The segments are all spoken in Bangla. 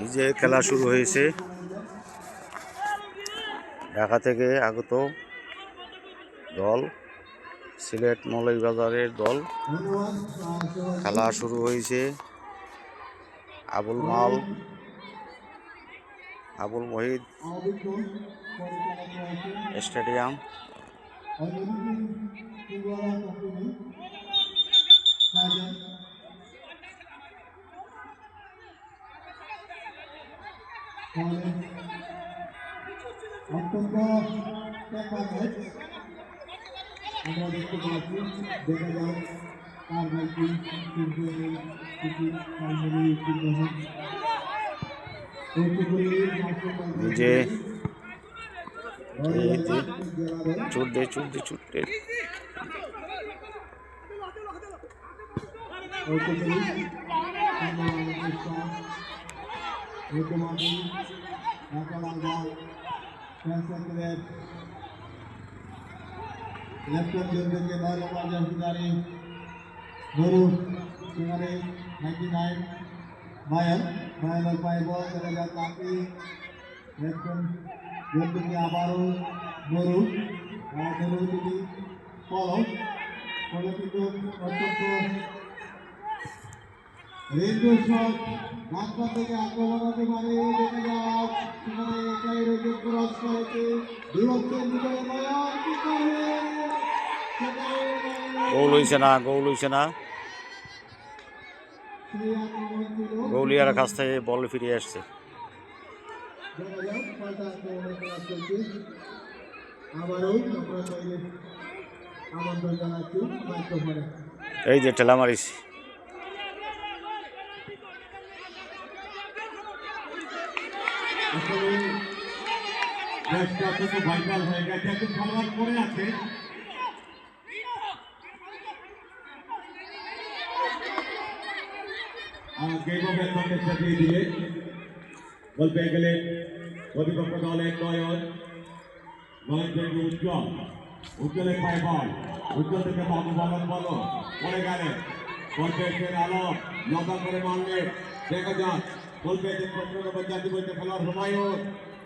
এই যে খেলা শুরু হয়েছে, ঢাকা থেকে আগত দল, সিলেট মৌলভীবাজারের দল। খেলা শুরু হয়েছে। আবুল মহিদ স্টেডিয়াম। অত্যন্ত আমরা দেখতে পাচ্ছি, দেখা যাক কার ভাইটি যে ছুটতে लेफ्टन जोन के बारे में जानकारी गुरु सेनारे 99 मायर और पाइबो चले जाता कि लेफ्टन जोन के आबारो गुरु की फॉलो की तो रेलवे शॉट रास्ता থেকে আক্রমণ হতে পারে। দেখা যাক সেখানে একাই রয়েছে, ক্রস করেছে বিপক্ষের ভিতরে মায়ার কি করে গোল হয়েছে না। গৌলিয়ার কাছ থেকে বল ফিরে আসছে। এই যে ঠেলা মারিস। ভাইটাল হয়ে গেছে, একটু খেলোয়াড় করে আছে। দিয়ে বল পেয়ে গেলেন প্রতিপক্ষ দলের নয়ন থেকে উজ্জ্বলের পায়ে বল, উজ্জ্বল থেকে বাবু বলো পড়ে গেলেন, বল পেয়েছেন আলম, লতা করে মারলে। দেখা যাক বল পেয়েছেন 15 নম্বর জাতি বলতে খেলোয়াড় হুমায়ুন,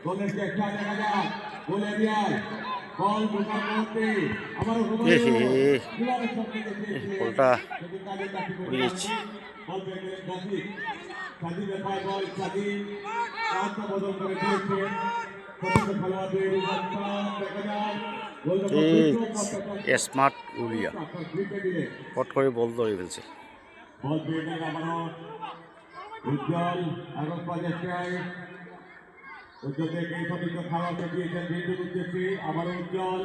গোলের চেষ্টা দেখা যাক, গোল এরিয়ায় বল ঢোকার মধ্যে আবারও বলটা উড়িয়েছে। বল পেয়ে গেলেন সাজিদের পায়ে বল, সাজি রাস্তা বদল করে দিয়েছেন স্মার্ট উলিয়া পট করে বল ধরে ফেলছে। উজ্জ্বল আগত প্রচেষ্টায় উজ্জ্বল থেকে খাওয়াতে দিয়েছেন, আবার উজ্জ্বল